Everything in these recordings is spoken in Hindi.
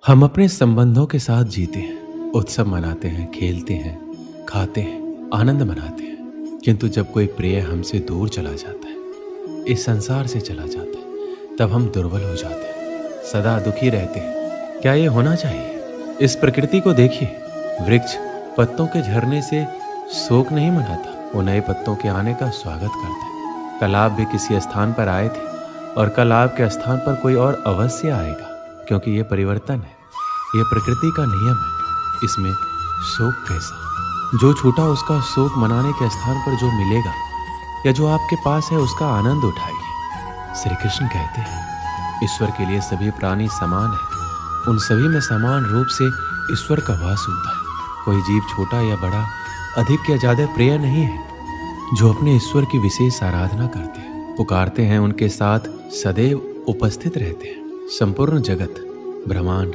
हम अपने संबंधों के साथ जीते हैं, उत्सव मनाते हैं, खेलते हैं, खाते हैं, आनंद मनाते हैं। किंतु जब कोई प्रिय हमसे दूर चला जाता है, इस संसार से चला जाता है, तब हम दुर्बल हो जाते हैं, सदा दुखी रहते हैं। क्या ये होना चाहिए? इस प्रकृति को देखिए, वृक्ष पत्तों के झरने से शोक नहीं मनाता, वो नए पत्तों के आने का स्वागत करता है। कल आप भी किसी स्थान पर आए थे और कल आपके स्थान पर कोई और अवश्य आएगा, क्योंकि ये परिवर्तन है, ये प्रकृति का नियम है। इसमें शोक कैसा? जो छूटा उसका शोक मनाने के स्थान पर जो मिलेगा या जो आपके पास है उसका आनंद उठाइए। श्री कृष्ण कहते हैं, ईश्वर के लिए सभी प्राणी समान है, उन सभी में समान रूप से ईश्वर का वास होता है। कोई जीव छोटा या बड़ा, अधिक या ज्यादा प्रिय नहीं है। जो अपने ईश्वर की विशेष आराधना करते हैं, पुकारते हैं, उनके साथ सदैव उपस्थित रहते हैं। संपूर्ण जगत, ब्रह्मांड,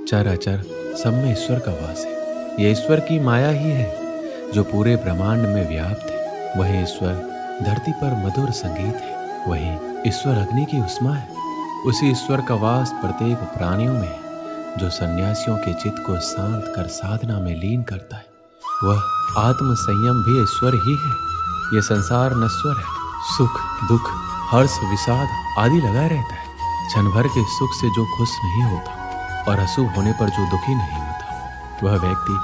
चर अचर, सब में ईश्वर का वास है। ये ईश्वर की माया ही है जो पूरे ब्रह्मांड में व्याप्त है। वही ईश्वर धरती पर मधुर संगीत है, वही ईश्वर अग्नि की उष्मा है। उसी ईश्वर का वास प्रत्येक प्राणियों में है, जो सन्यासियों के चित्त को शांत कर साधना में लीन करता है। वह आत्म संयम भी ईश्वर ही है। ये संसार नश्वर है, सुख दुख हर्ष विषाद आदि लगा रहता है। क्षण भर के सुख से जो खुश नहीं होता और अशुभ होने पर जो दुखी नहीं होता, वह व्यक्ति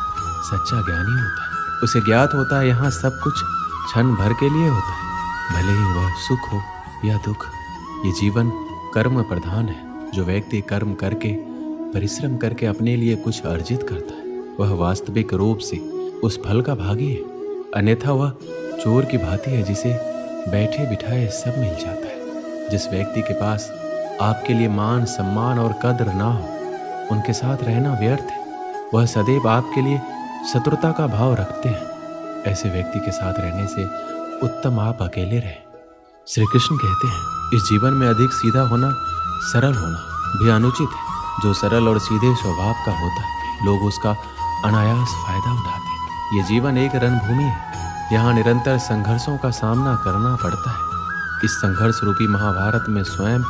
सच्चा ज्ञानी होता है। उसे ज्ञात होता है यहाँ सब कुछ क्षण भर के लिए होता है, भले ही वह सुख हो या दुख। ये जीवन कर्म प्रधान है। जो व्यक्ति कर्म करके, परिश्रम करके अपने लिए कुछ अर्जित करता है, वह वास्तविक रूप से उस फल का भागी है। अन्यथा वह चोर की भांति है, जिसे बैठे बिठाए सब मिल जाता है। जिस व्यक्ति के पास आपके लिए मान सम्मान और कद्र ना हो, उनके साथ रहना व्यर्थ है। वह सदैव आपके लिए शत्रुता का भाव रखते हैं। ऐसे व्यक्ति के साथ रहने से उत्तम आप अकेले रहें। श्री कृष्ण कहते हैं, इस जीवन में अधिक सीधा होना, सरल होना भी अनुचित है। जो सरल और सीधे स्वभाव का होता है, लोग उसका अनायास फायदा उठाते हैं। ये जीवन एक रणभूमि है, यहाँ निरंतर संघर्षों का सामना करना पड़ता है। इस संघर्ष रूपी महाभारत में स्वयं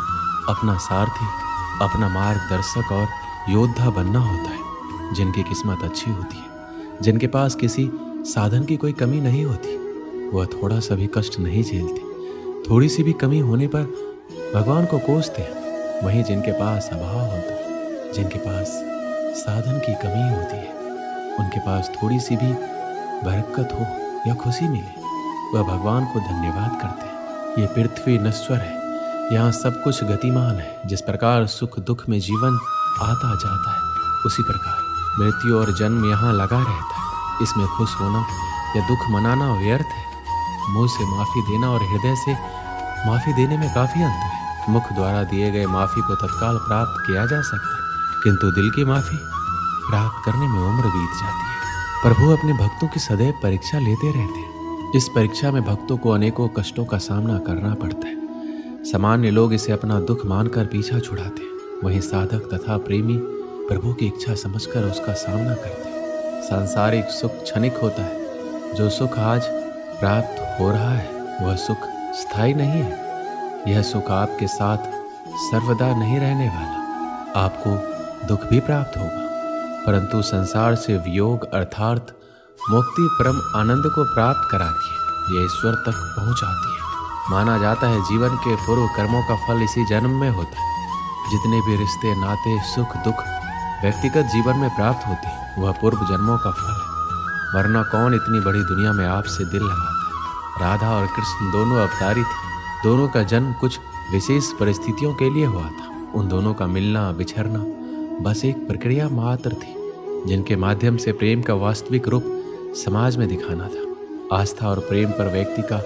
अपना सारथी, अपना मार्गदर्शक और योद्धा बनना होता है। जिनकी किस्मत अच्छी होती है, जिनके पास किसी साधन की कोई कमी नहीं होती, वह थोड़ा सा भी कष्ट नहीं झेलते। थोड़ी सी भी कमी होने पर भगवान को कोसते हैं। वहीं जिनके पास अभाव होता है, जिनके पास साधन की कमी होती है, उनके पास थोड़ी सी भी बरकत हो या खुशी मिले, वह भगवान को धन्यवाद करते हैं। ये पृथ्वी नश्वर है, यहाँ सब कुछ गतिमान है। जिस प्रकार सुख दुख में जीवन आता जाता है, उसी प्रकार मृत्यु और जन्म यहाँ लगा रहता है। इसमें खुश होना या दुख मनाना व्यर्थ है। मुंह से माफ़ी देना और हृदय से माफ़ी देने में काफ़ी अंतर है। मुख द्वारा दिए गए माफ़ी को तत्काल प्राप्त किया जा सकता है, किंतु दिल की माफ़ी प्राप्त करने में उम्र बीत जाती है। प्रभु अपने भक्तों की सदैव परीक्षा लेते रहते हैं। इस परीक्षा में भक्तों को अनेकों कष्टों का सामना करना पड़ता है। सामान्य लोग इसे अपना दुख मानकर पीछा छुड़ाते हैं, वहीं साधक तथा प्रेमी प्रभु की इच्छा समझकर उसका सामना करते हैं। सांसारिक सुख क्षणिक होता है। जो सुख आज प्राप्त हो रहा है, वह सुख स्थायी नहीं है। यह सुख आपके साथ सर्वदा नहीं रहने वाला। आपको दुख भी प्राप्त होगा, परंतु संसार से वियोग अर्थात मुक्ति परम आनंद को प्राप्त कराती है। यह ईश्वर तक पहुंचाती है। माना जाता है जीवन के पूर्व कर्मों का फल इसी जन्म में होता है। जितने भी रिश्ते नाते सुख दुख व्यक्तिगत जीवन में प्राप्त होते हैं, वह पूर्व जन्मों का फल है। वरना कौन इतनी बड़ी दुनिया में आपसे दिल लगाता है। राधा और कृष्ण दोनों अवतारी थे। दोनों का जन्म कुछ विशेष परिस्थितियों के लिए हुआ था। उन दोनों का मिलना बिछड़ना बस एक प्रक्रिया मात्र थी, जिनके माध्यम से प्रेम का वास्तविक रूप समाज में दिखाना था। आस्था और प्रेम पर व्यक्ति का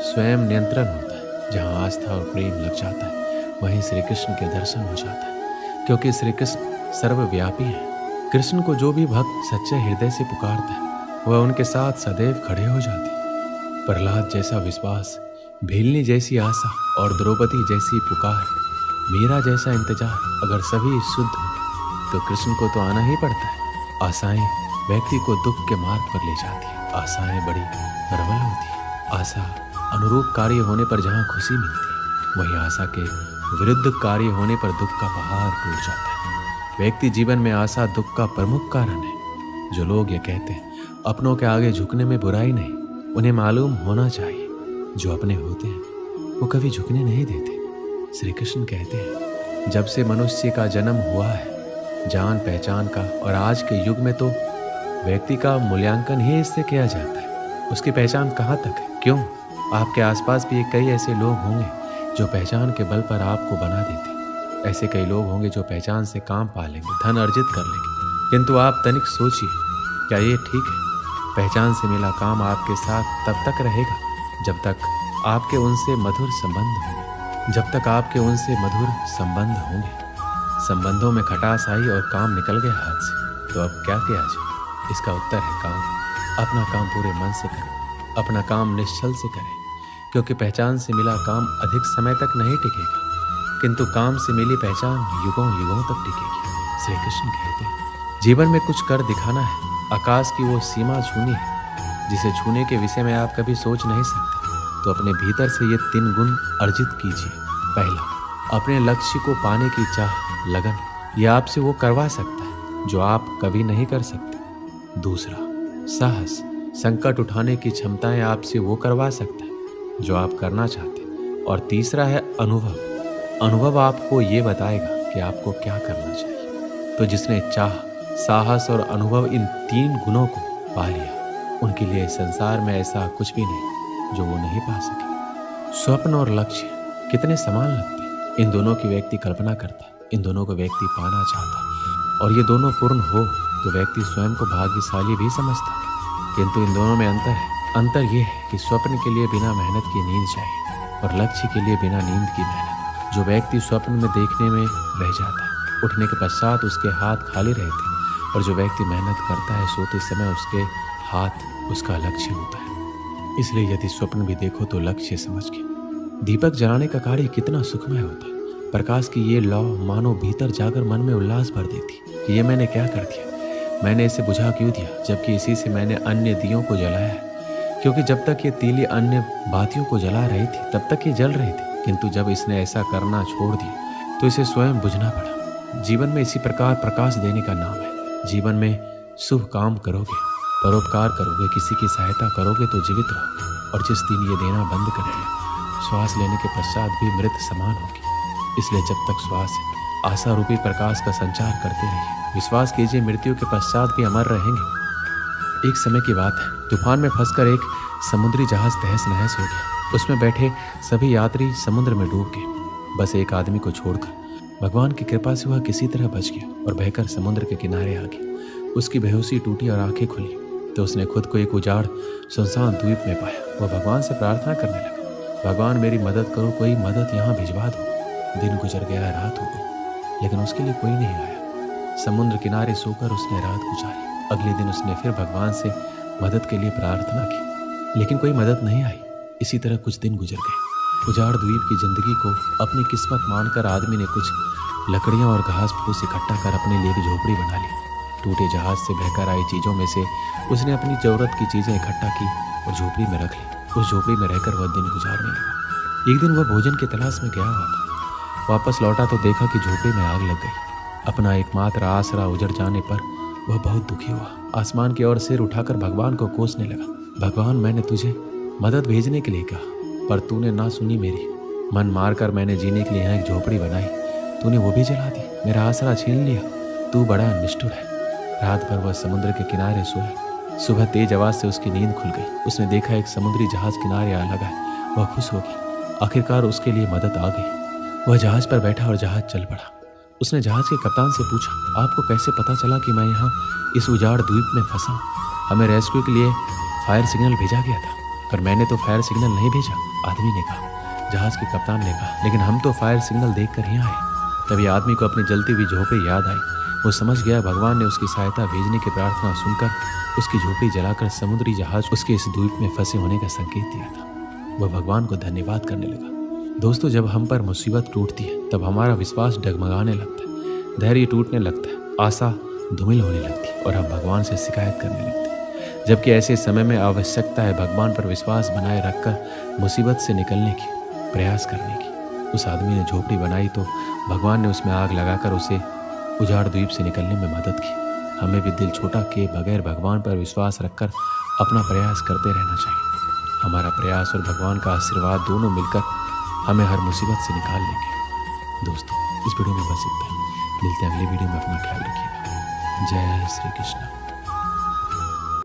स्वयं नियंत्रण होता है। जहाँ आस्था और प्रेम लग जाता है, वहीं श्री कृष्ण के दर्शन हो जाता है, क्योंकि श्री कृष्ण सर्वव्यापी है। कृष्ण को जो भी भक्त सच्चे हृदय से पुकारता है, वह उनके साथ सदैव खड़े हो जाते हैं। प्रहलाद जैसा विश्वास, भीलनी जैसी आशा और द्रौपदी जैसी पुकार, मीरा जैसा इंतजार, अगर सभी शुद्ध हो तो कृष्ण को तो आना ही पड़ता है। आशाएं व्यक्ति को दुख के मार्ग पर ले जाती है। आशाएं बड़ी प्रबल होती है। आशा अनुरूप कार्य होने पर जहाँ खुशी मिलती है, वही आशा के विरुद्ध कार्य होने पर दुख का पहाड़ टूट जाता है। व्यक्ति जीवन में आशा दुख का प्रमुख कारण है। जो लोग ये कहते हैं अपनों के आगे झुकने में बुराई नहीं, उन्हें मालूम होना चाहिए जो अपने होते हैं वो कभी झुकने नहीं देते। श्री कृष्ण कहते हैं जब से मनुष्य का जन्म हुआ है जान पहचान का, और आज के युग में तो व्यक्ति का मूल्यांकन ही इससे किया जाता है उसकी पहचान कहाँ तक है। क्यों? आपके आसपास भी कई ऐसे लोग होंगे जो पहचान के बल पर आपको बना देते। ऐसे कई लोग होंगे जो पहचान से काम पा लेंगे, धन अर्जित कर लेंगे, किंतु आप तनिक सोचिए क्या ये ठीक है? पहचान से मिला काम आपके साथ तब तक रहेगा जब तक आपके उनसे मधुर संबंध होंगे, जब तक आपके उनसे मधुर संबंध होंगे। संबंधों में खटास आई और काम निकल गया हाथ से, तो अब क्या किया जाए? इसका उत्तर है काम। अपना काम पूरे मन से करें, अपना काम निश्चल से करें, क्योंकि पहचान से मिला काम अधिक समय तक नहीं टिकेगा, किंतु काम से मिली पहचान युगों युगों तक टिकेगी। श्री कृष्ण कहते हैं जीवन में कुछ कर दिखाना है, आकाश की वो सीमा छूनी है जिसे छूने के विषय में आप कभी सोच नहीं सकते। तो अपने भीतर से ये 3 गुण अर्जित कीजिए। पहला, अपने लक्ष्य को पाने की चाह, लगन, यह आपसे वो करवा सकता है जो आप कभी नहीं कर सकते। दूसरा, साहस, संकट उठाने की क्षमताएं आपसे वो करवा सकता है जो आप करना चाहते हैं। और तीसरा है अनुभव। अनुभव आपको ये बताएगा कि आपको क्या करना चाहिए। तो जिसने चाह, साहस और अनुभव इन 3 गुणों को पा लिया, उनके लिए संसार में ऐसा कुछ भी नहीं जो वो नहीं पा सके। स्वप्न और लक्ष्य कितने समान लगते हैं। इन दोनों की व्यक्ति कल्पना करता है, इन दोनों को व्यक्ति पाना चाहता है, और ये दोनों पूर्ण हो तो व्यक्ति स्वयं को भाग्यशाली भी समझता है। किंतु इन दोनों में अंतर है। अंतर ये है कि स्वप्न के लिए बिना मेहनत की नींद चाहिए और लक्ष्य के लिए बिना नींद की मेहनत। जो व्यक्ति स्वप्न में देखने में रह जाता है, उठने के पश्चात उसके हाथ खाली रहते हैं, और जो व्यक्ति मेहनत करता है सोते समय उसके हाथ उसका लक्ष्य होता है। इसलिए यदि स्वप्न भी देखो तो लक्ष्य समझ के। दीपक जलाने का कार्य कितना सुखमय होता है। प्रकाश की ये लौ मानो भीतर जाकर मन में उल्लास भर देती कि ये मैंने क्या कर दिया, मैंने इसे बुझा क्यों दिया, जबकि इसी से मैंने अन्य दियों को जलाया है। क्योंकि जब तक ये तीली अन्य बातियों को जला रही थी तब तक ये जल रही थी, किंतु जब इसने ऐसा करना छोड़ दिया तो इसे स्वयं बुझना पड़ा। जीवन में इसी प्रकार प्रकाश देने का नाम है। जीवन में शुभ काम करोगे, परोपकार करोगे, किसी की सहायता करोगे तो जीवित रहोगे, और जिस दिन ये देना बंद कर दिया, श्वास लेने के पश्चात भी मृत समान होगी। इसलिए जब तक श्वास है, आशा रूपी प्रकाश का संचार करते रहिए। विश्वास कीजिए मृत्यु के पश्चात भी अमर रहेंगे। एक समय की बात है, तूफान में फंसकर एक समुद्री जहाज तहस नहस हो गया। उसमें बैठे सभी यात्री समुद्र में डूब गए, बस एक आदमी को छोड़कर। भगवान की कृपा से वह किसी तरह बच गया और बहकर समुद्र के किनारे आ गया। उसकी बेहोशी टूटी और आंखें खुली तो उसने खुद को एक उजाड़ सुनसान द्वीप में पाया। वह भगवान से प्रार्थना करने लगा, भगवान मेरी मदद करो, कोई मदद यहाँ भिजवा दो। दिन गुजर गया, रात हो गई, लेकिन उसके लिए कोई नहीं आया। समुद्र किनारे सोकर उसने रात गुजारी। अगले दिन उसने फिर भगवान से मदद के लिए प्रार्थना की, लेकिन कोई मदद नहीं आई। इसी तरह कुछ दिन गुजर गए। उजाड़ द्वीप की जिंदगी को अपनी किस्मत मानकर आदमी ने कुछ लकड़ियां और घास फूस इकट्ठा कर अपने लिए एक झोपड़ी बना ली। टूटे जहाज से बहकर आई चीज़ों में से उसने अपनी ज़रूरत की चीज़ें इकट्ठा की और झोपड़ी में रख ली। उस झोपड़ी में रहकर वह दिन गुजारने लगा। एक दिन वह भोजन की तलाश में गया हुआ था। वापस लौटा तो देखा कि झोपड़ी में आग लग गई। अपना एकमात्र आसरा उजड़ जाने पर वह बहुत दुखी हुआ। आसमान की ओर सिर उठाकर भगवान को कोसने लगा, भगवान मैंने तुझे मदद भेजने के लिए कहा पर तूने ना सुनी मेरी। मन मारकर मैंने जीने के लिए यहाँ एक झोपड़ी बनाई, तूने वो भी जला दी, मेरा आसरा छीन लिया। तू बड़ा निष्ठुर है। रात भर वह समुद्र के किनारे सोया। सुबह तेज आवाज से उसकी नींद खुल गई। उसने देखा एक समुद्री जहाज किनारे आ लगा है। वह खुश हो गया, आखिरकार उसके लिए मदद आ गई। वह जहाज पर बैठा और जहाज चल पड़ा। उसने जहाज के कप्तान से पूछा, आपको कैसे पता चला कि मैं यहाँ इस उजाड़ द्वीप में फंसा हूँ? हमें रेस्क्यू के लिए फायर सिग्नल भेजा गया था, पर मैंने तो फायर सिग्नल नहीं भेजा। आदमी ने कहा। जहाज के कप्तान ने कहा, लेकिन हम तो फायर सिग्नल देखकर ही आए। तभी आदमी को अपनी जलती हुई झोपड़ी याद आई। वो समझ गया भगवान ने उसकी सहायता भेजने की प्रार्थना सुनकर उसकी झोपड़ी जलाकर समुद्री जहाज उसके इस द्वीप में फंसे होने का संकेत दिया था। वह भगवान को धन्यवाद करने लगा। दोस्तों, जब हम पर मुसीबत टूटती है तब हमारा विश्वास डगमगाने लगता है, धैर्य टूटने लगता है, आशा धूमिल होने लगती है और हम भगवान से शिकायत करने लगते हैं। जबकि ऐसे समय में आवश्यकता है भगवान पर विश्वास बनाए रखकर मुसीबत से निकलने की, प्रयास करने की। उस आदमी ने झोपड़ी बनाई तो भगवान ने उसमें आग लगाकर उसे उजाड़ द्वीप से निकलने में मदद की। हमें भी दिल छोटा किए बगैर भगवान पर विश्वास रखकर अपना प्रयास करते रहना चाहिए। हमारा प्रयास और भगवान का आशीर्वाद दोनों मिलकर हमें हर मुसीबत से निकाल लेंगे। दोस्तों, इस वीडियो में बस इतना ही। मिलते हैं अगली वीडियो में। अपना ख्याल रखिएगा। जय श्री कृष्ण।